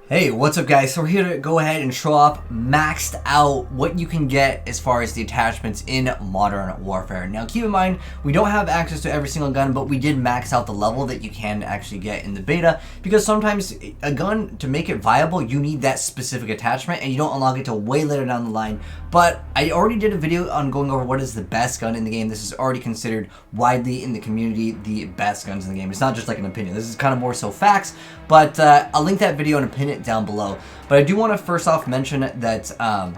Hey, what's up guys? So we're here to go ahead and show off maxed out what you can get as far as the attachments in Modern Warfare. Now keep in mind, we don't have access to every single gun, but we did max out the level that you can actually get in the beta, because sometimes a gun, to make it viable, you need that specific attachment and you don't unlock it till way later down the line. But I already did a video on going over what is the best gun in the game. This is already considered widely in the community the best guns in the game. It's not just like an opinion. This is kind of more so facts, but I'll link that video and pin it down below. But I do want to first off mention that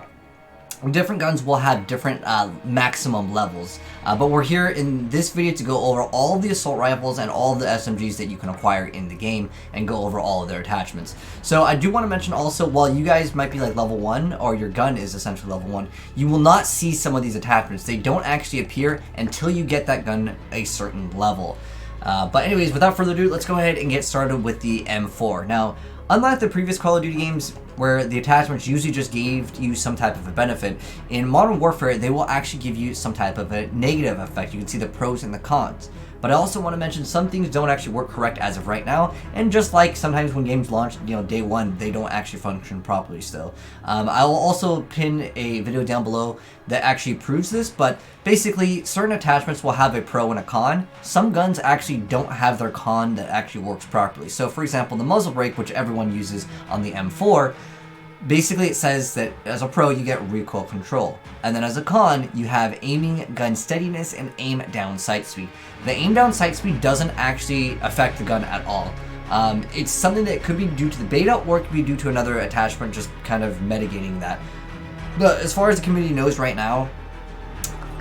different guns will have different maximum levels, but we're here in this video to go over all of the assault rifles and all of the SMGs that you can acquire in the game and go over all of their attachments. So I do want to mention also, while you guys might be like level 1 or your gun is essentially level 1, you will not see some of these attachments. They don't actually appear until you get that gun a certain level. But anyways, without further ado, let's go ahead and get started with the M4. Now, unlike the previous Call of Duty games where the attachments usually just gave you some type of a benefit, in Modern Warfare they will actually give you some type of a negative effect. You can see the pros and the cons. But I also want to mention some things don't actually work correct as of right now, and just like sometimes when games launch, day one, they don't actually function properly still. I will also pin a video down below that actually proves this, but basically certain attachments will have a pro and a con. Some guns actually don't have their con that actually works properly. So for example, the muzzle brake, which everyone uses on the M4, basically it says that as a pro you get recoil control, and then as a con you have aiming, gun steadiness, and aim down sight speed. The aim down sight speed doesn't actually affect the gun at all. It's something that could be due to the beta, or it could be due to another attachment just kind of mitigating that. But as far as the community knows right now,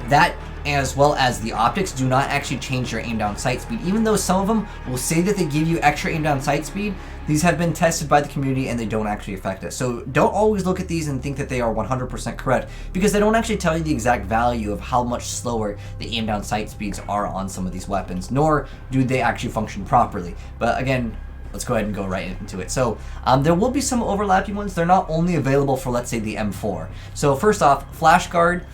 that as well as the optics do not actually change your aim down sight speed. Even though some of them will say that they give you extra aim down sight speed, these have been tested by the community and they don't actually affect it. So don't always look at these and think that they are 100% correct, because they don't actually tell you the exact value of how much slower the aim down sight speeds are on some of these weapons, nor do they actually function properly. But again, let's go ahead and go right into it. So there will be some overlapping ones. They're not only available for, let's say, the M4. So first off, Flash Guard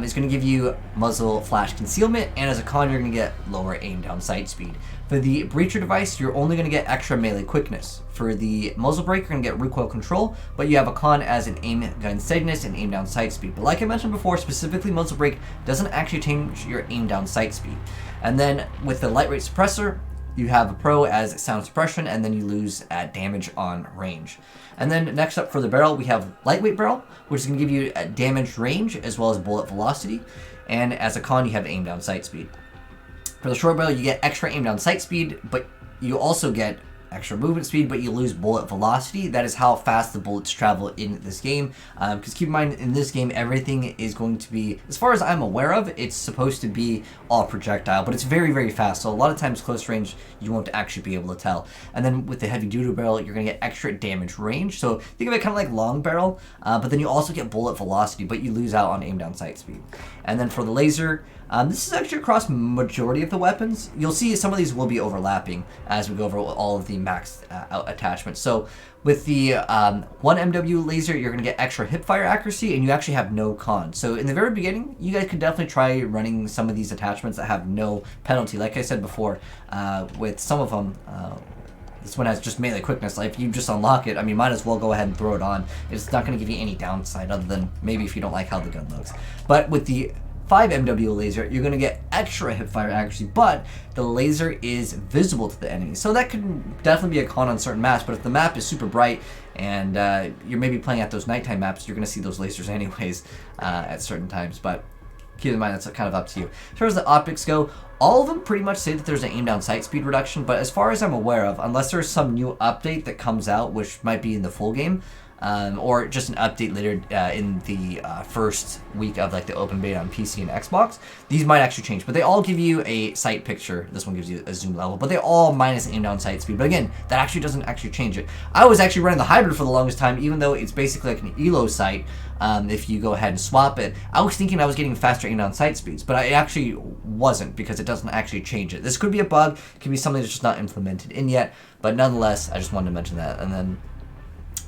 is going to give you muzzle flash concealment, and as a con you're going to get lower aim down sight speed. For the breacher device, you're only going to get extra melee quickness. For the muzzle brake, you're going to get recoil control, but you have a con as an aim gun steadiness and aim down sight speed. But like I mentioned before, specifically muzzle brake doesn't actually change your aim down sight speed. And then with the light rate suppressor, you have a pro as sound suppression, and then you lose at damage on range. And then next up for the barrel, we have lightweight barrel, which is going to give you a damage range as well as bullet velocity. And as a con, you have aim down sight speed. For the short barrel, you get extra aim down sight speed, but you also get extra movement speed, but you lose bullet velocity. That is how fast the bullets travel in this game. Because keep in mind, in this game, everything is going to be, as far as I'm aware of, it's supposed to be all projectile, but it's very, very fast. So a lot of times close range, you won't actually be able to tell. And then with the heavy duty barrel, you're going to get extra damage range. So think of it kind of like long barrel, but then you also get bullet velocity, but you lose out on aim down sight speed. And then for the laser, this is actually across majority of the weapons. You'll see some of these will be overlapping as we go over all of the maxed out attachments. So with the 1 MW laser, you're going to get extra hip fire accuracy, and you actually have no con. So in the very beginning, you guys could definitely try running some of these attachments that have no penalty. Like I said before, with some of them, this one has just melee quickness. Like if you just unlock it, I mean, might as well go ahead and throw it on. It's not going to give you any downside other than maybe if you don't like how the gun looks. But with the 5 MW laser, you're going to get extra hipfire accuracy, but the laser is visible to the enemy. So that could definitely be a con on certain maps, but if the map is super bright and you're maybe playing at those nighttime maps, you're going to see those lasers anyways at certain times. But keep in mind, that's kind of up to you. As far as the optics go, all of them pretty much say that there's an aim down sight speed reduction, but as far as I'm aware of, unless there's some new update that comes out, which might be in the full game, or just an update later in the first week of like the open beta on PC and Xbox, these might actually change. But they all give you a sight picture. This one gives you a zoom level, but they all minus aim down sight speed. But again, that actually doesn't actually change it. I was actually running the hybrid for the longest time, even though it's basically like an ELO sight. If you go ahead and swap it, I was thinking I was getting faster aim down sight speeds, but I actually wasn't, because it doesn't actually change it. This could be a bug, could be something that's just not implemented in yet, but nonetheless, I just wanted to mention that. And then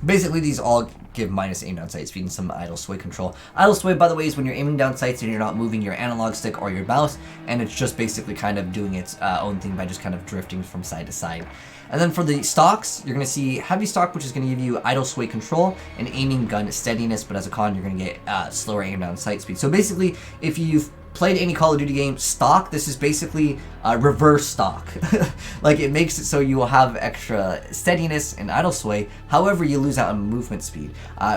Basically, these all give minus aim down sight speed and some idle sway control. Idle sway, by the way, is when you're aiming down sights and you're not moving your analog stick or your mouse, and it's just basically kind of doing its own thing by just kind of drifting from side to side. And then for the stocks, you're going to see heavy stock, which is going to give you idle sway control and aiming gun steadiness, but as a con, you're going to get slower aim down sight speed. So basically, if you've played any Call of Duty game, stock, this is basically reverse stock. Like, it makes it so you will have extra steadiness and idle sway, however you lose out on movement speed.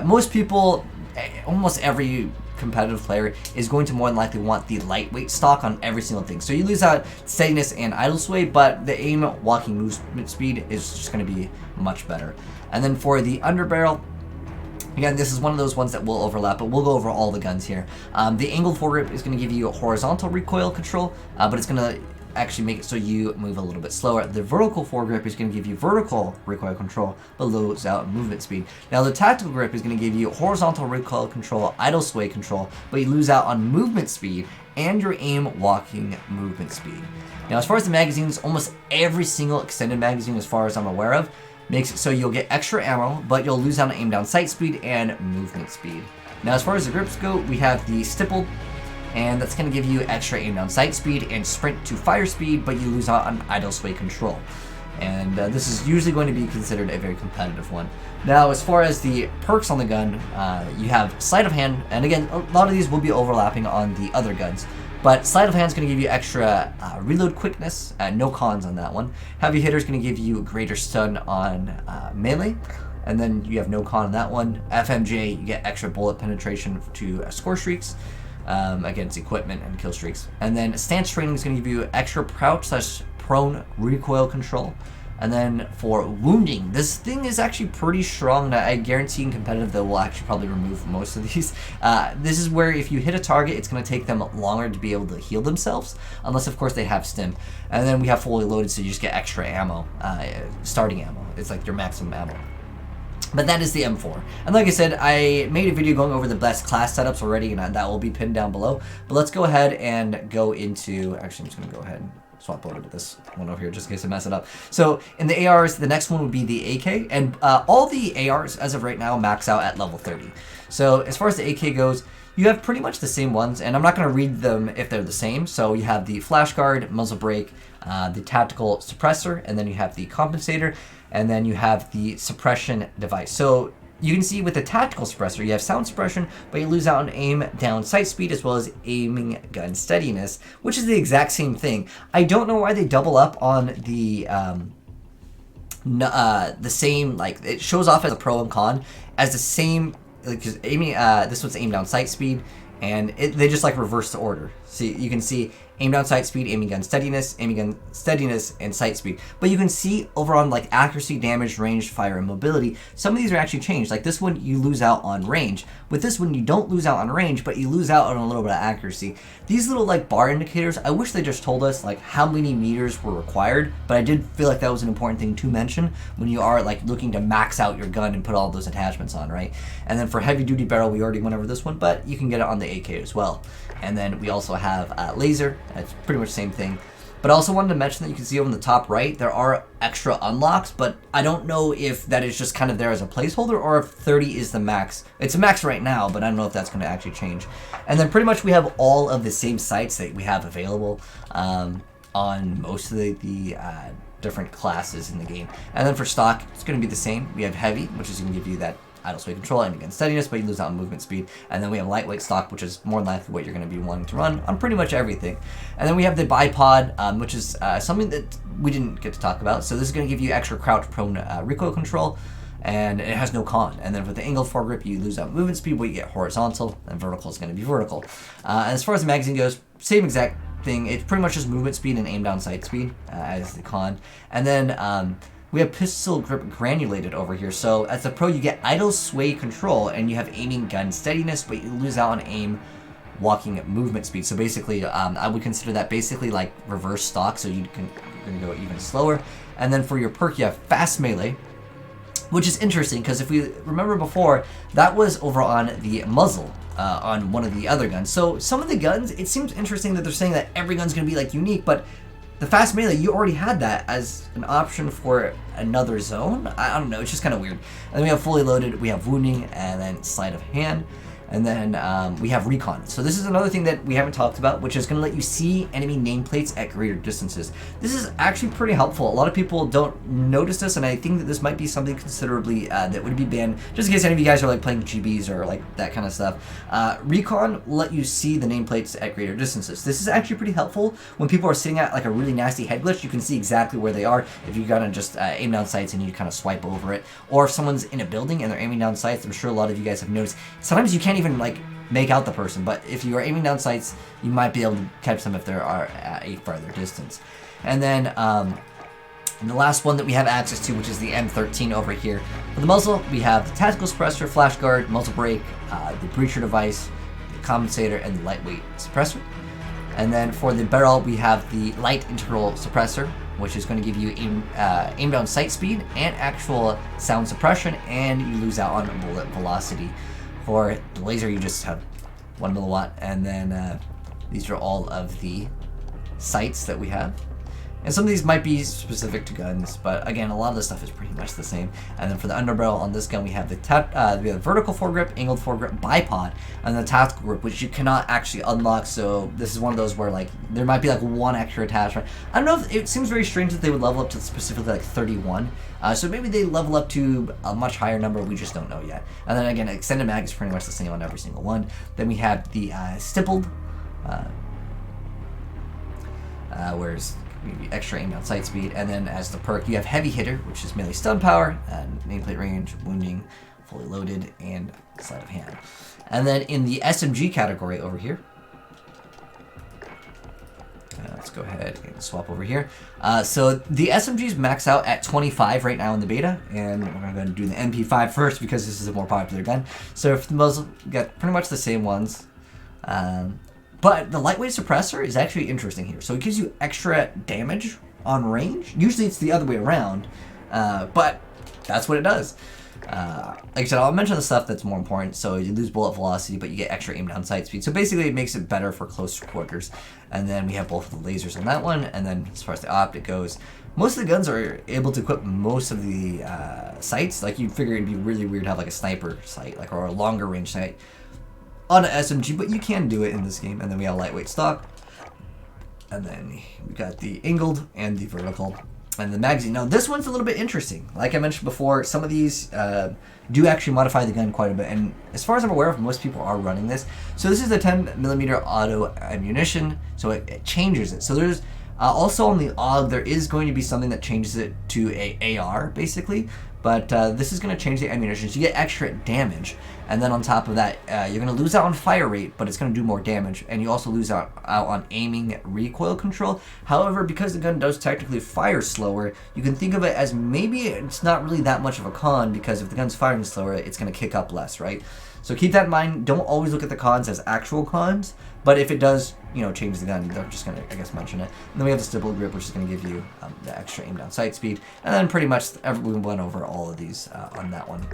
Most people, almost every competitive player, is going to more than likely want the lightweight stock on every single thing. So you lose out steadiness and idle sway, but the aim walking movement speed is just going to be much better. And then for the underbarrel, again, this is one of those ones that will overlap, but we'll go over all the guns here. The angled foregrip is going to give you a horizontal recoil control, but it's going to actually make it so you move a little bit slower. The vertical foregrip is going to give you vertical recoil control, but lose out movement speed. Now, the tactical grip is going to give you horizontal recoil control, idle sway control, but you lose out on movement speed and your aim walking movement speed. Now, as far as the magazines, almost every single extended magazine, as far as I'm aware of, makes it so you'll get extra ammo, but you'll lose out on aim down sight speed and movement speed. Now, as far as the grips go, we have the stippled, and that's going to give you extra aim down sight speed and sprint to fire speed, but you lose out on idle sway control. And this is usually going to be considered a very competitive one. Now, as far as the perks on the gun, you have sleight of hand, and again, a lot of these will be overlapping on the other guns. But sleight of hand is going to give you extra reload quickness, no cons on that one. Heavy hitter is going to give you greater stun on melee, and then you have no con on that one. FMJ, you get extra bullet penetration to score streaks against equipment and kill streaks. And then stance training is going to give you extra crouch/prone recoil control. And then for wounding, this thing is actually pretty strong. I guarantee in competitive that we'll actually probably remove most of these. This is where if you hit a target, it's going to take them longer to be able to heal themselves, unless of course they have stim. And then we have fully loaded, so you just get extra ammo, starting ammo. It's like your maximum ammo. But that is the M4. And like I said, I made a video going over the best class setups already, and that will be pinned down below. But let's go ahead and go into, actually I'm just going to go ahead and swap over to this one over here just in case I mess it up. So in the ARs, the next one would be the AK, and all the ARs as of right now max out at level 30. So as far as the AK goes, you have pretty much the same ones, and I'm not going to read them if they're the same. So you have the flash guard, muzzle brake, the tactical suppressor, and then you have the compensator, and then you have the suppression device. So you can see with the tactical suppressor, you have sound suppression, but you lose out on aim down sight speed as well as aiming gun steadiness, which is the exact same thing. I don't know why they double up on the same, like, it shows off as a pro and con as the same, because aiming, this one's aim down sight speed, and they just like reverse the order. So you can see aim down sight speed, aiming gun steadiness, and sight speed. But you can see over on like accuracy, damage, range, fire, and mobility, some of these are actually changed. Like this one, you lose out on range. With this one, you don't lose out on range, but you lose out on a little bit of accuracy. These little like bar indicators, I wish they just told us like how many meters were required, but I did feel like that was an important thing to mention when you are like looking to max out your gun and put all those attachments on, right? And then for heavy duty barrel, we already went over this one, but you can get it on the AK as well. And then we also have laser. It's pretty much the same thing. But I also wanted to mention that you can see over in the top right, there are extra unlocks, but I don't know if that is just kind of there as a placeholder or if 30 is the max. It's a max right now, but I don't know if that's going to actually change. And then pretty much we have all of the same sights that we have available on most of the different classes in the game. And then for stock, it's going to be the same. We have heavy, which is going to give you that idle sway control and against steadiness, but you lose out on movement speed. And then we have lightweight stock, which is more than likely what you're going to be wanting to run on pretty much everything. And then we have the bipod, which is something that we didn't get to talk about. So this is going to give you extra crouch prone recoil control, and it has no con. And then with the angled foregrip, you lose out movement speed, but you get horizontal, and vertical is going to be vertical. And as far as the magazine goes, same exact thing. It's pretty much just movement speed and aim down sight speed as the con. And then we have pistol grip granulated over here. So as a pro, you get idle sway control and you have aiming gun steadiness, but you lose out on aim walking movement speed. So basically, I would consider that basically like reverse stock. So you're gonna go even slower. And then for your perk, you have fast melee, which is interesting because if we remember before, that was over on the muzzle on one of the other guns. So some of the guns, it seems interesting that they're saying that every gun's gonna be like unique, but the fast melee, you already had that as an option for another zone. I don't know, it's just kind of weird. And then we have fully loaded, we have wounding, and then sleight of hand. And then we have recon. So this is another thing that we haven't talked about, which is going to let you see enemy nameplates at greater distances. This is actually pretty helpful. A lot of people don't notice this, and I think that this might be something considerably that would be banned, just in case any of you guys are like playing GBs or like that kind of stuff. Recon will let you see the nameplates at greater distances. This is actually pretty helpful when people are sitting at like a really nasty head glitch. You can see exactly where they are if you kind of just aim down sights and you kind of swipe over it. Or if someone's in a building and they're aiming down sights, I'm sure a lot of you guys have noticed, sometimes you can't even like make out the person, but if you are aiming down sights, you might be able to catch them if they are at a farther distance. And then the last one that we have access to, which is the M13 over here. For the muzzle, we have the tactical suppressor, flash guard, muzzle brake, the breacher device, the compensator, and the lightweight suppressor. And then for the barrel, we have the light internal suppressor, which is going to give you aim down sight speed and actual sound suppression, and you lose out on bullet velocity. For the laser, you just have 1 milliwatt, and then these are all of the sights that we have. And some of these might be specific to guns, but again, a lot of this stuff is pretty much the same. And then for the underbarrel on this gun, we have the vertical foregrip, angled foregrip, bipod, and the tactical grip, which you cannot actually unlock. So this is one of those where like there might be like one extra attachment. I don't know if it seems very strange that they would level up to specifically like 31. So maybe they level up to a much higher number. We just don't know yet. And then again, extended mag is pretty much the same on every single one. Then we have the stippled, where's extra aim down sight speed, and then as the perk you have heavy hitter, which is melee stun power, and nameplate range, wounding, fully loaded, and sleight of hand. And then in the SMG category over here, let's go ahead and swap over here. So the SMGs max out at 25 right now in the beta, and we're going to do the MP5 first because this is a more popular gun. So for the muzzle, you got pretty much the same ones. But the lightweight suppressor is actually interesting here. So it gives you extra damage on range. Usually it's the other way around, but that's what it does. Like I said, I'll mention the stuff that's more important. So you lose bullet velocity, but you get extra aim down sight speed. So basically it makes it better for close quarters. And then we have both of the lasers on that one. And then as far as the optic goes, most of the guns are able to equip most of the sights. Like you'd figure it'd be really weird to have like a sniper sight, like, or a longer range sight on an SMG, but you can do it in this game. And then we have lightweight stock, and then we got the angled and the vertical, and the magazine. Now this one's a little bit interesting. Like I mentioned before, some of these do actually modify the gun quite a bit, and as far as I'm aware of, most people are running this. So this is the 10mm auto ammunition, so it changes it. So there's also on the AUG, there is going to be something that changes it to a AR basically, but this is going to change the ammunition, so you get extra damage. And then on top of that, you're going to lose out on fire rate, but it's going to do more damage. And you also lose out on aiming recoil control. However, because the gun does technically fire slower, you can think of it as maybe it's not really that much of a con, because if the gun's firing slower, it's going to kick up less, right? So keep that in mind. Don't always look at the cons as actual cons, but if it does, you know, change the gun, they're just going to, I guess, mention it. And then we have the stipple grip, which is going to give you the extra aim down sight speed. And then pretty much we went over all of these on that one.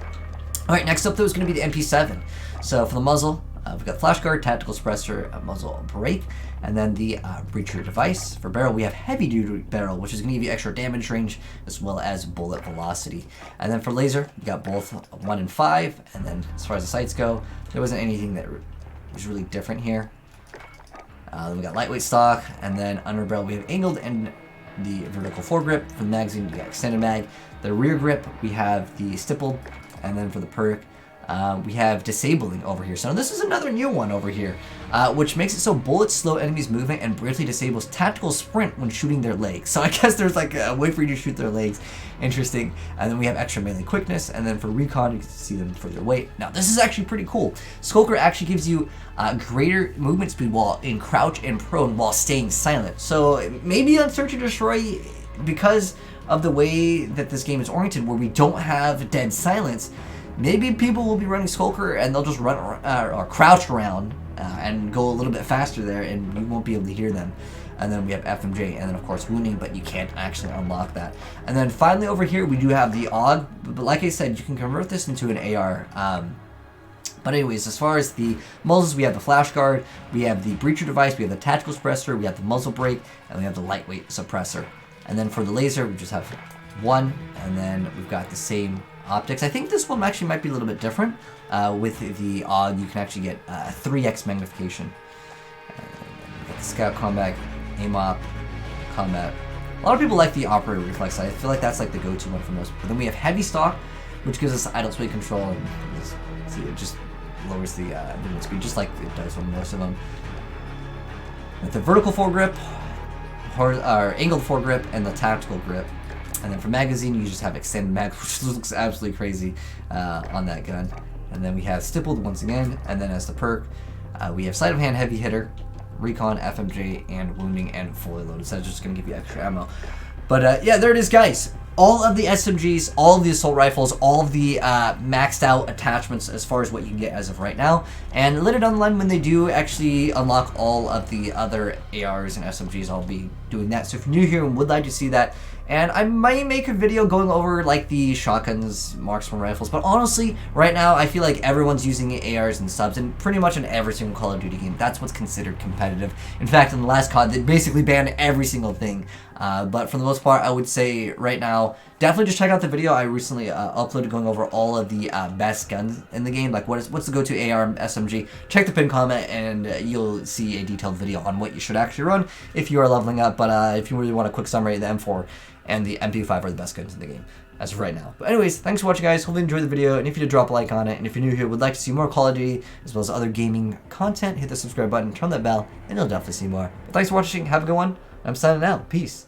All right, next up though is going to be the MP7. So for the muzzle, we've got flash guard, tactical suppressor, muzzle brake, and then the breacher device. For barrel, we have heavy duty barrel, which is going to give you extra damage range as well as bullet velocity. And then for laser, you got both 1 and 5. And then as far as the sights go, there wasn't anything that was really different here. Then we got lightweight stock, and then under barrel we have angled and the vertical foregrip. For the magazine, we got extended mag. The rear grip, we have the stippled. And then for the perk, we have disabling over here. So this is another new one over here, which makes it so bullets slow enemies' movement and briefly disables tactical sprint when shooting their legs. So I guess there's like a way for you to shoot their legs. Interesting. And then we have extra melee quickness. And then for recon, you can see them further away. Now this is actually pretty cool. Skulker actually gives you greater movement speed while in crouch and prone while staying silent. So maybe on Search and Destroy, because of the way that this game is oriented, where we don't have dead silence, maybe people will be running Skulker and they'll just run or crouch around and go a little bit faster there, and you won't be able to hear them. And then we have FMJ, and then of course wounding, but you can't actually unlock that. And then finally over here we do have the AUG, but like I said, you can convert this into an AR But anyways, as far as the muzzles, we have the flash guard, we have the breacher device, we have the tactical suppressor, we have the muzzle brake, and we have the lightweight suppressor. And then for the laser, we just have one, and then we've got the same optics. I think this one actually might be a little bit different. With the AUG, you can actually get 3x magnification. The scout combat, aim op, combat. A lot of people like the operator reflex. I feel like that's like the go-to one for most. But then we have heavy stock, which gives us idle speed control, and see, it just lowers the movement speed, just like it does on most of them. With the vertical foregrip, angled foregrip, and the tactical grip. And then for magazine, you just have extended mag, which looks absolutely crazy on that gun. And then we have stippled once again, and then as the perk, we have sleight of hand heavy hitter, recon, FMJ, and wounding, and fully loaded. So that's just going to give you extra ammo. But yeah, there it is, guys. All of the SMGs, all of the assault rifles, all of the maxed out attachments as far as what you can get as of right now. And later down the line, when they do actually unlock all of the other ARs and SMGs, I'll be doing that. So if you're new here and would like to see that, and I might make a video going over like the shotguns, marksman rifles, but honestly, right now, I feel like everyone's using ARs and subs, and pretty much in every single Call of Duty game, that's what's considered competitive. In fact, in the last COD, they basically banned every single thing. But for the most part, I would say right now, definitely just check out the video I recently uploaded going over all of the best guns in the game, like what's the go-to AR and SMG. Check the pinned comment and you'll see a detailed video on what you should actually run if you are leveling up. But if you really want a quick summary, the M4 and the MP5 are the best guns in the game as of right now. But anyways, thanks for watching, guys. Hopefully you enjoyed the video, and if you did, drop a like on it. And if you're new here, would like to see more Call of Duty as well as other gaming content, hit the subscribe button, turn that bell, and you'll definitely see more. But thanks for watching. Have a good one. I'm signing out. Peace.